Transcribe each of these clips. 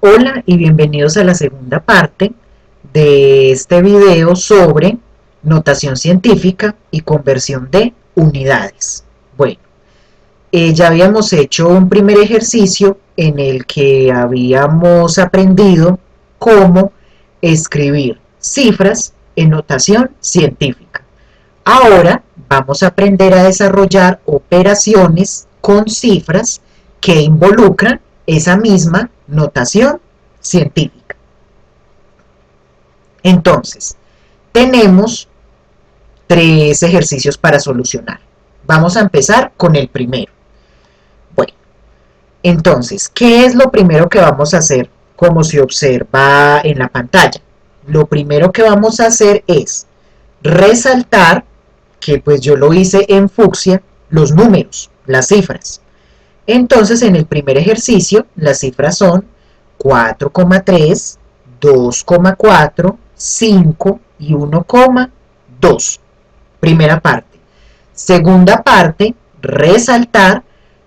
Hola y bienvenidos a la segunda parte de este video sobre notación científica y conversión de unidades. Bueno, ya habíamos hecho un primer ejercicio en el que habíamos aprendido cómo escribir cifras en notación científica. Ahora vamos a aprender a desarrollar operaciones con cifras que involucran esa misma notación científica. Entonces, tenemos tres ejercicios para solucionar. Vamos a empezar con el primero. Bueno, entonces, ¿qué es lo primero que vamos a hacer? Como se observa en la pantalla. Lo primero que vamos a hacer es resaltar, que pues yo lo hice en fucsia, los números, las cifras. Entonces, en el primer ejercicio, las cifras son 4,3, 2,4, 5 y 1,2. Primera parte. Segunda parte, resaltar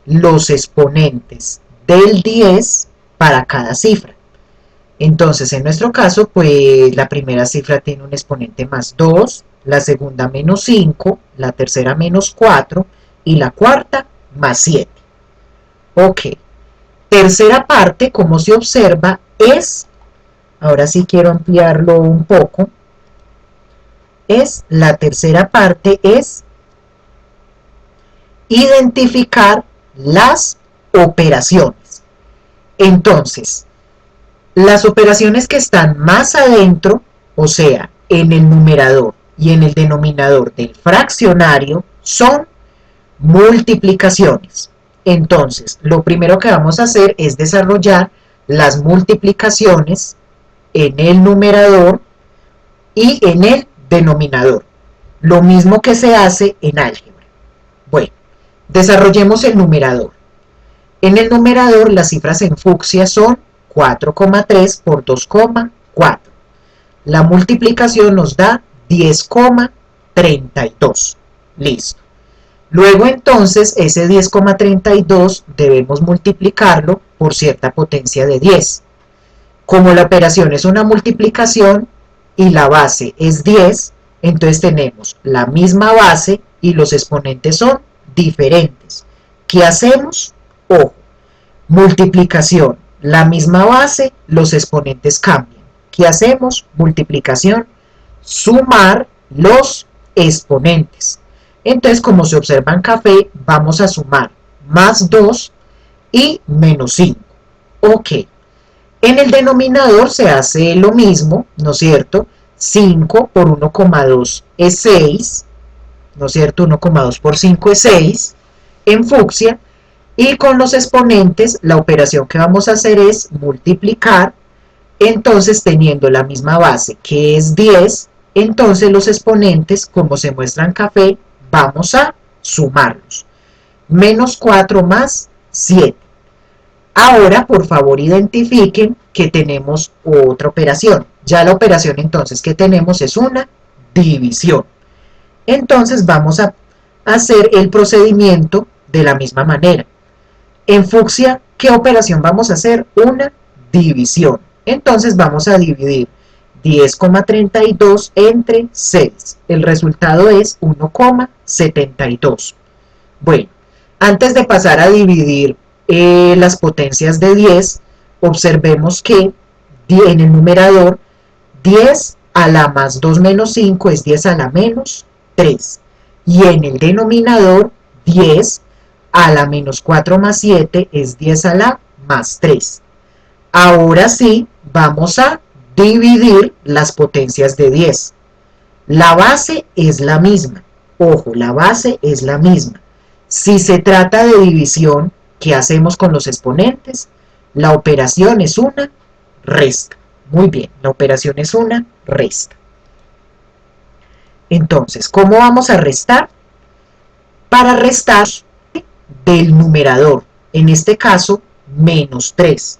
los exponentes del 10 para cada cifra. Entonces, en nuestro caso, pues la primera cifra tiene un exponente más 2, la segunda menos 5, la tercera menos 4 y la cuarta más 7. Ok. Tercera parte, como se observa, es, ahora sí quiero ampliarlo un poco, la tercera parte es identificar las operaciones. Entonces, las operaciones que están más adentro, o sea, en el numerador y en el denominador del fraccionario, son multiplicaciones. Entonces, lo primero que vamos a hacer es desarrollar las multiplicaciones en el numerador y en el denominador. Lo mismo que se hace en álgebra. Bueno, desarrollemos el numerador. En el numerador las cifras en fucsia son 4,3 por 2,4. La multiplicación nos da 10,32. Listo. Luego entonces ese 10,32 debemos multiplicarlo por cierta potencia de 10. Como la operación es una multiplicación y la base es 10, entonces tenemos la misma base y los exponentes son diferentes. ¿Qué hacemos? Ojo, multiplicación, la misma base, los exponentes cambian. ¿Qué hacemos? Multiplicación, sumar los exponentes. Entonces, como se observa en café, vamos a sumar más 2 y menos 5. Ok. En el denominador se hace lo mismo, ¿no es cierto? 5 por 1,2 es 6, ¿no es cierto? 1,2 por 5 es 6 en fucsia. Y con los exponentes, la operación que vamos a hacer es multiplicar. Entonces, teniendo la misma base, que es 10, entonces los exponentes, como se muestra en café, vamos a sumarlos. Menos 4 más 7. Ahora, por favor, identifiquen que tenemos otra operación. Ya la operación entonces que tenemos es una división. Entonces vamos a hacer el procedimiento de la misma manera. En fucsia, ¿qué operación vamos a hacer? Una división. Entonces vamos a dividir 10,32 entre 6. El resultado es 1,72. Bueno, antes de pasar a dividir las potencias de 10, observemos que en el numerador 10 a la más 2 menos 5 es 10 a la menos 3. Y en el denominador 10 a la menos 4 más 7 es 10 a la más 3. Ahora sí, vamos a dividir las potencias de 10. La base es la misma. Ojo, la base es la misma. Si se trata de división, ¿qué hacemos con los exponentes? La operación es una resta. Muy bien, la operación es una resta. Entonces, ¿cómo vamos a restar? Para restar del numerador, en este caso, menos 3.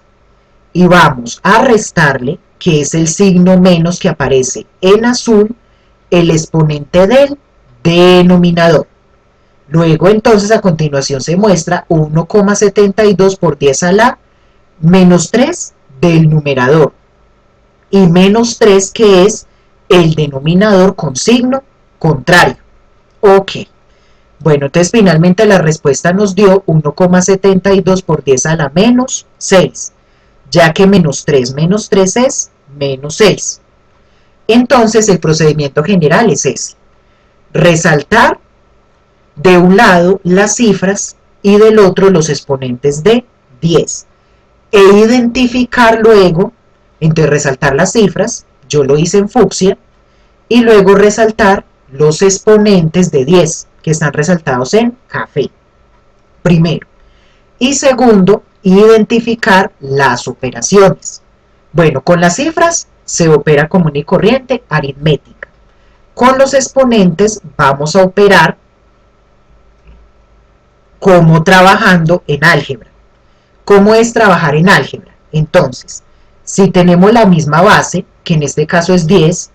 Y vamos a restarle, que es el signo menos que aparece en azul, el exponente del denominador. Luego, entonces, a continuación se muestra 1,72 por 10 a la menos 3 del numerador y menos 3 que es el denominador con signo contrario. Ok. Bueno, entonces finalmente la respuesta nos dio 1,72 por 10 a la menos 6, ya que menos 3 es menos 6. Entonces el procedimiento general es ese: resaltar de un lado las cifras y del otro los exponentes de 10 e identificar luego, entonces resaltar las cifras, yo lo hice en fucsia, y luego resaltar los exponentes de 10 que están resaltados en café, primero. Y segundo, identificar las operaciones. Bueno, con las cifras se opera común y corriente, aritmética. Con los exponentes vamos a operar como trabajando en álgebra. ¿Cómo es trabajar en álgebra? Entonces, si tenemos la misma base, que en este caso es 10,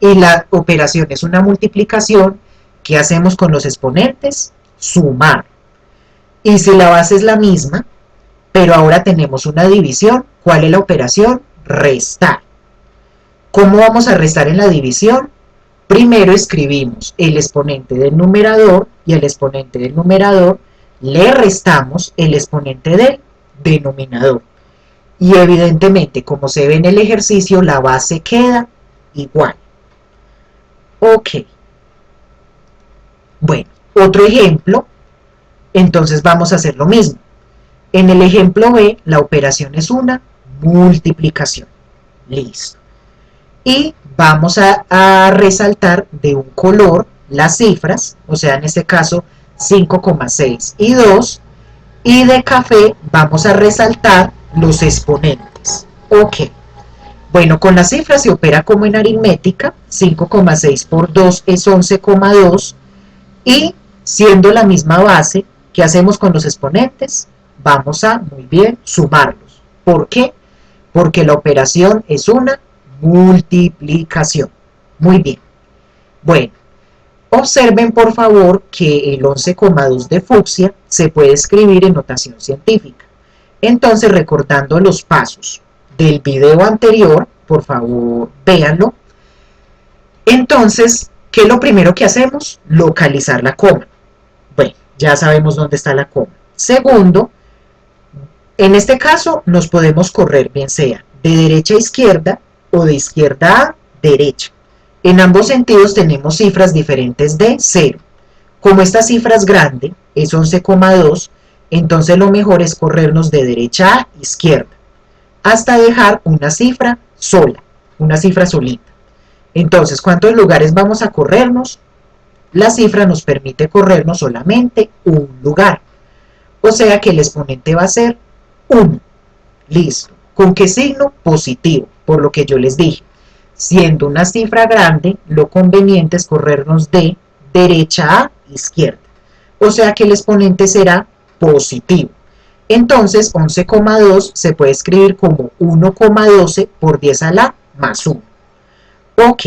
y la operación es una multiplicación, ¿qué hacemos con los exponentes? Sumar. Y si la base es la misma, pero ahora tenemos una división, ¿cuál es la operación? Restar. ¿Cómo vamos a restar en la división? Primero escribimos el exponente del numerador y el exponente del numerador le restamos el exponente del denominador. Y evidentemente, como se ve en el ejercicio, la base queda igual. Ok. Bueno, otro ejemplo, entonces vamos a hacer lo mismo. En el ejemplo B, la operación es una multiplicación. Listo. Y vamos a resaltar de un color las cifras, o sea, en este caso 5,6 y 2, y de café vamos a resaltar los exponentes. Ok. Bueno, con las cifras se opera como en aritmética, 5,6 por 2 es 11,2, y siendo la misma base, ¿qué hacemos con los exponentes? Vamos a, muy bien, sumarlos. ¿Por qué? Porque la operación es una multiplicación. Muy bien. Bueno, observen por favor que el 11,2 de fucsia se puede escribir en notación científica. Entonces, recordando los pasos del video anterior, por favor, véanlo. Entonces, ¿qué es lo primero que hacemos? Localizar la coma. Bueno, ya sabemos dónde está la coma. Segundo, en este caso nos podemos correr bien sea de derecha a izquierda o de izquierda a derecha. En ambos sentidos tenemos cifras diferentes de 0. Como esta cifra es grande, es 11,2, entonces lo mejor es corrernos de derecha a izquierda, hasta dejar una cifra sola, una cifra solita. Entonces, ¿cuántos lugares vamos a corrernos? La cifra nos permite corrernos solamente un lugar. O sea que el exponente va a ser 1. Listo. ¿Con qué signo? Positivo, por lo que yo les dije. Siendo una cifra grande, lo conveniente es corrernos de derecha a izquierda. O sea que el exponente será positivo. Entonces, 11,2 se puede escribir como 1,12 por 10 a la más 1. Ok.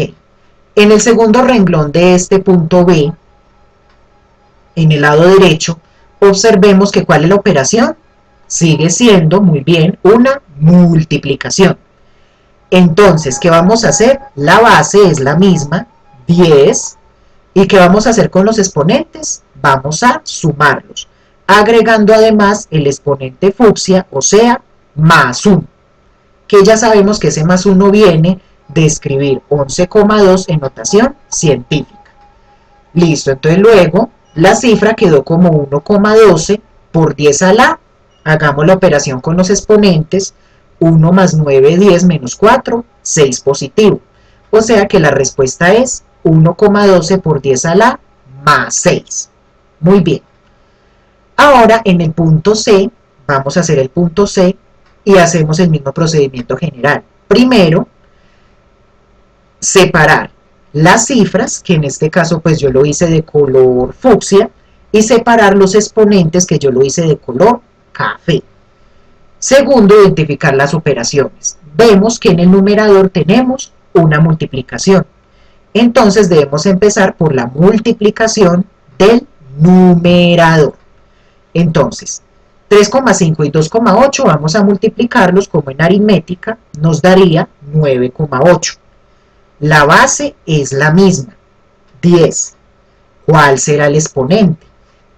En el segundo renglón de este punto B, en el lado derecho, observemos que ¿cuál es la operación? Sigue siendo, muy bien, una multiplicación. Entonces, ¿qué vamos a hacer? La base es la misma, 10. ¿Y qué vamos a hacer con los exponentes? Vamos a sumarlos, agregando además el exponente fucsia, o sea, más 1. Que ya sabemos que ese más 1 viene de escribir 11,2 en notación científica. Listo, entonces luego la cifra quedó como 1,12 por 10 a la, hagamos la operación con los exponentes, 1 más 9, 10 menos 4, 6 positivo. O sea que la respuesta es 1,12 por 10 a la más 6. Muy bien. Ahora en el punto C, vamos a hacer el punto C y hacemos el mismo procedimiento general. Primero, separar las cifras, que en este caso pues yo lo hice de color fucsia, y separar los exponentes, que yo lo hice de color café. Segundo, identificar las operaciones. Vemos que en el numerador tenemos una multiplicación. Entonces debemos empezar por la multiplicación del numerador. Entonces, 3,5 y 2,8 vamos a multiplicarlos como en aritmética, nos daría 9,8. La base es la misma, 10. ¿Cuál será el exponente?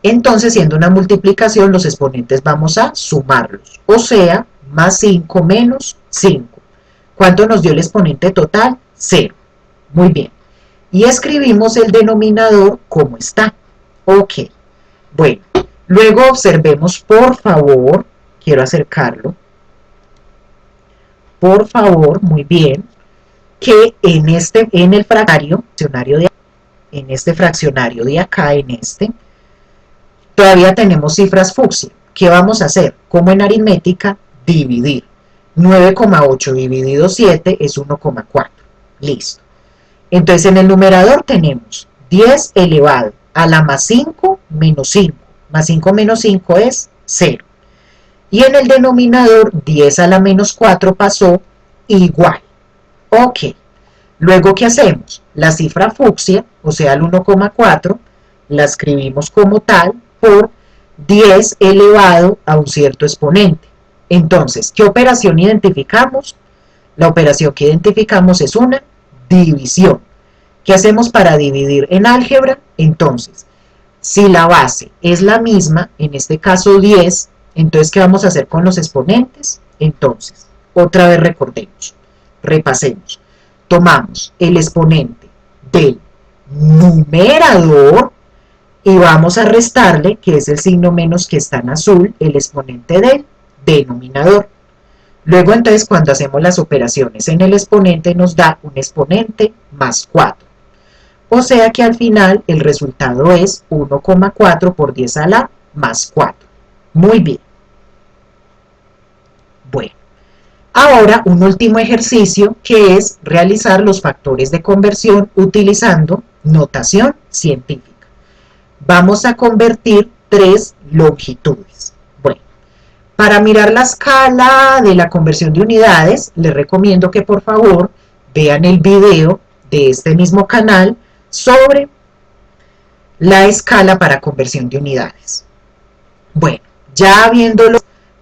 Entonces, siendo una multiplicación, los exponentes vamos a sumarlos, o sea, más 5 menos 5. ¿Cuánto nos dio el exponente total? 0. Muy bien. Y escribimos el denominador como está. Ok. Bueno, luego observemos, por favor, quiero acercarlo, por favor, muy bien, que en el fraccionario de en este fraccionario de acá, todavía tenemos cifras fucsia. ¿Qué vamos a hacer? Como en aritmética, dividir. 9,8 dividido 7 es 1,4. Listo. Entonces en el numerador tenemos 10 elevado a la más 5 menos 5. Más 5 menos 5 es 0. Y en el denominador 10 a la menos 4 pasó igual. Ok. Luego, ¿qué hacemos? La cifra fucsia, o sea, el 1,4, la escribimos como tal por 10 elevado a un cierto exponente. Entonces, ¿qué operación identificamos? La operación que identificamos es una división. ¿Qué hacemos para dividir en álgebra? Entonces, si la base es la misma, en este caso 10, entonces, ¿qué vamos a hacer con los exponentes? Entonces, otra vez recordemos, repasemos. Tomamos el exponente del numerador y vamos a restarle, que es el signo menos que está en azul, el exponente del denominador. Luego entonces cuando hacemos las operaciones en el exponente nos da un exponente más 4. O sea que al final el resultado es 1,4 por 10 a la más 4. Muy bien. Bueno. Ahora, un último ejercicio que es realizar los factores de conversión utilizando notación científica. Vamos a convertir 3 longitudes. Bueno, para mirar la escala de la conversión de unidades, les recomiendo que por favor vean el video de este mismo canal sobre la escala para conversión de unidades. Bueno, ya viéndolo,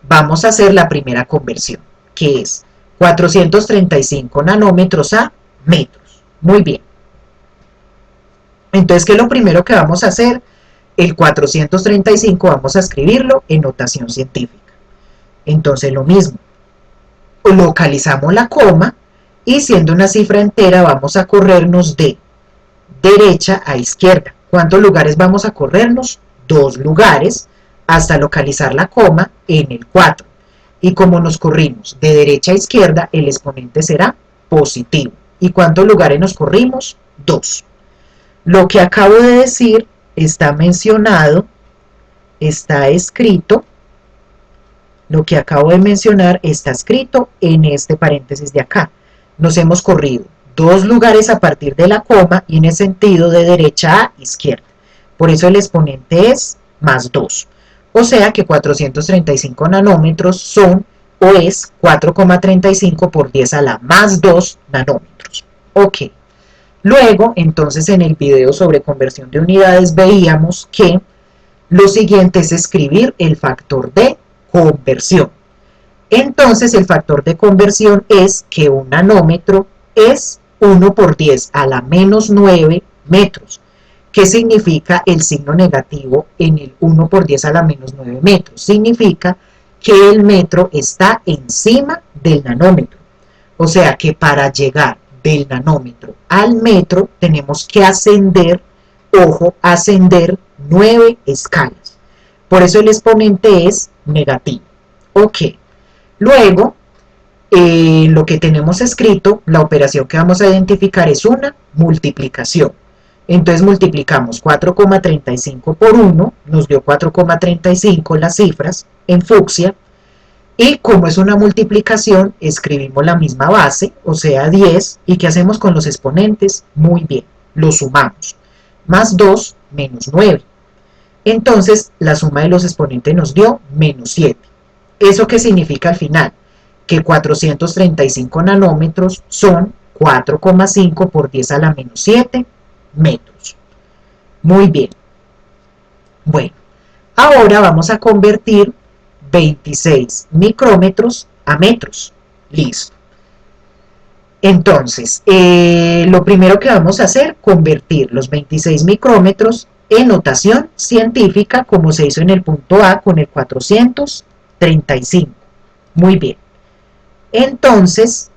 vamos a hacer la primera conversión, que es 435 nanómetros a metros. Muy bien. Entonces, ¿qué es lo primero que vamos a hacer? El 435 vamos a escribirlo en notación científica. Entonces, lo mismo. Localizamos la coma y siendo una cifra entera vamos a corrernos de derecha a izquierda. ¿Cuántos lugares vamos a corrernos? 2 lugares hasta localizar la coma en el 4. Y como nos corrimos de derecha a izquierda, el exponente será positivo. ¿Y cuántos lugares nos corrimos? 2. Lo que acabo de decir está mencionado, está escrito, lo que acabo de mencionar está escrito en este paréntesis de acá. Nos hemos corrido 2 lugares a partir de la coma y en el sentido de derecha a izquierda. Por eso el exponente es más 2. O sea que 435 nanómetros son o es 4,35 por 10 a la más 2 nanómetros. Ok. Luego, entonces en el video sobre conversión de unidades veíamos que lo siguiente es escribir el factor de conversión. Entonces el factor de conversión es que un nanómetro es 1 por 10 a la menos 9 metros. ¿Qué significa el signo negativo en el 1 por 10 a la menos 9 metros? Significa que el metro está encima del nanómetro. O sea que para llegar del nanómetro al metro tenemos que ascender, ojo, ascender 9 escalas. Por eso el exponente es negativo. Ok. Luego, lo que tenemos escrito, la operación que vamos a identificar es una multiplicación. Entonces multiplicamos 4,35 por 1, nos dio 4,35 las cifras en fucsia, y como es una multiplicación, escribimos la misma base, o sea 10, ¿y qué hacemos con los exponentes? Muy bien, los sumamos, más 2 menos 9. Entonces la suma de los exponentes nos dio menos 7. ¿Eso qué significa al final? Que 435 nanómetros son 4,5 por 10 a la menos 7 metros. Muy bien. Bueno, ahora vamos a convertir 26 micrómetros a metros. Listo. Entonces, lo primero que vamos a hacer, convertir los 26 micrómetros en notación científica, como se hizo en el punto A con el 435. Muy bien. Entonces,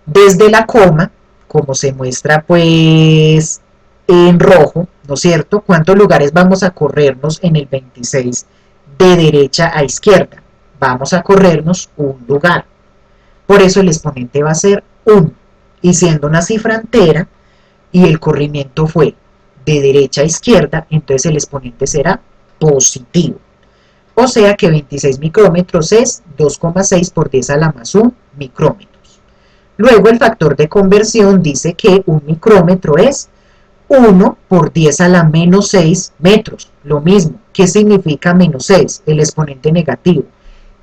desde la coma, como se muestra pues en rojo, ¿no es cierto? ¿Cuántos lugares vamos a corrernos en el 26 de derecha a izquierda? Vamos a corrernos un lugar. Por eso el exponente va a ser 1. Y siendo una cifra entera y el corrimiento fue de derecha a izquierda, entonces el exponente será positivo. O sea que 26 micrómetros es 2,6 por 10 a la más 1 micrómetros. Luego el factor de conversión dice que un micrómetro es 1 por 10 a la menos 6 metros. Lo mismo. ¿Qué significa menos 6? El exponente negativo.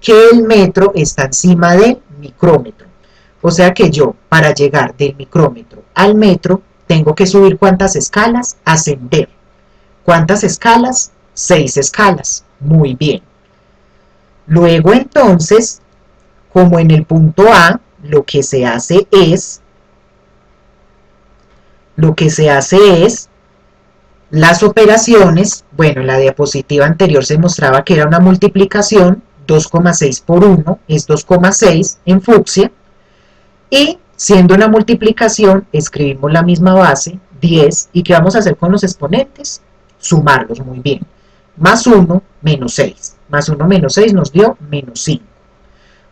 Que el metro está encima del micrómetro. O sea que yo, para llegar del micrómetro al metro, tengo que subir ¿cuántas escalas? Ascender. ¿Cuántas escalas? 6 escalas. Muy bien. Luego entonces, como en el punto A, lo que se hace es las operaciones. Bueno, en la diapositiva anterior se mostraba que era una multiplicación. 2,6 por 1 es 2,6 en fucsia. Y siendo una multiplicación, escribimos la misma base, 10. ¿Y qué vamos a hacer con los exponentes? Sumarlos, muy bien. Más 1, menos 6. Más 1 menos 6 nos dio menos 5.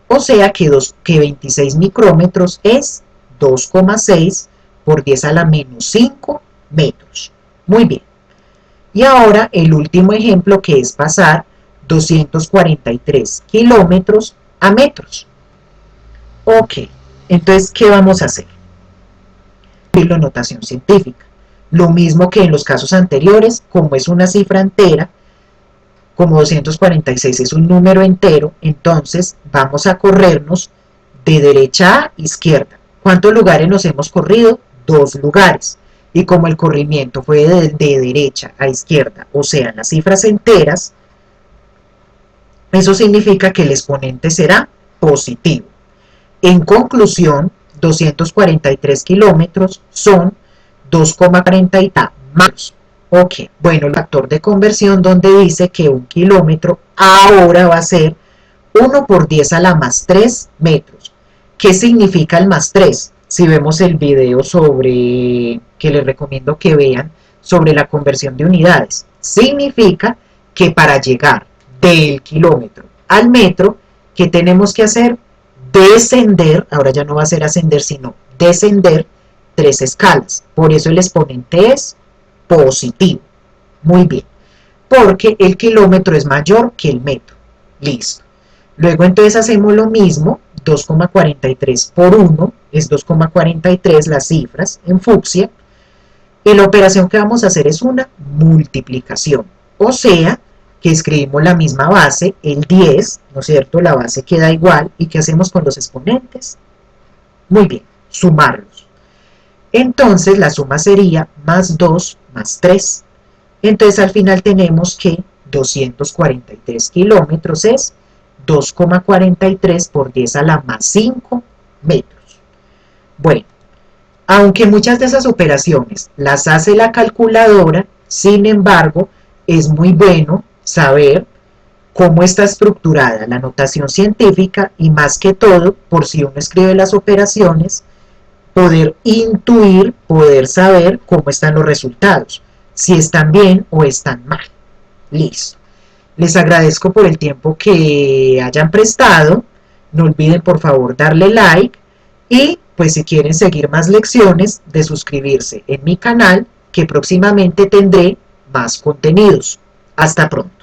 O sea que 26 micrómetros es 2,6 por 10 a la menos 5 metros. Muy bien. Y ahora el último ejemplo, que es pasar 243 kilómetros a metros. Ok, entonces, ¿qué vamos a hacer? La notación científica. Lo mismo que en los casos anteriores, como es una cifra entera, como 246 es un número entero, entonces vamos a corrernos de derecha a izquierda. ¿Cuántos lugares nos hemos corrido? 2 lugares. Y como el corrimiento fue de derecha a izquierda, o sea, las cifras enteras, eso significa que el exponente será positivo. En conclusión, 243 kilómetros son 2,40 más. Ok, bueno, el factor de conversión donde dice que un kilómetro ahora va a ser 1 por 10 a la más 3 metros. ¿Qué significa el más 3? Si vemos el video que les recomiendo que vean sobre la conversión de unidades, significa que para llegar del kilómetro al metro, ¿qué tenemos que hacer? Descender, ahora ya no va a ser ascender, sino descender 3 escalas. Por eso el exponente es positivo. Muy bien. Porque el kilómetro es mayor que el metro. Listo. Luego entonces hacemos lo mismo. 2,43 por 1 es 2,43 las cifras en fucsia. Y la operación que vamos a hacer es una multiplicación. O sea, que escribimos la misma base, el 10, ¿no es cierto? La base queda igual. ¿Y qué hacemos con los exponentes? Muy bien, sumarlos. Entonces la suma sería más 2 más 3. Entonces al final tenemos que 243 kilómetros es 2,43 por 10 a la más 5 metros. Bueno, aunque muchas de esas operaciones las hace la calculadora, sin embargo, es muy bueno saber cómo está estructurada la notación científica y más que todo, por si uno escribe las operaciones, poder intuir, poder saber cómo están los resultados, si están bien o están mal. Listo. Les agradezco por el tiempo que hayan prestado. No olviden por favor darle like y pues si quieren seguir más lecciones, de suscribirse en mi canal, que próximamente tendré más contenidos. Hasta pronto.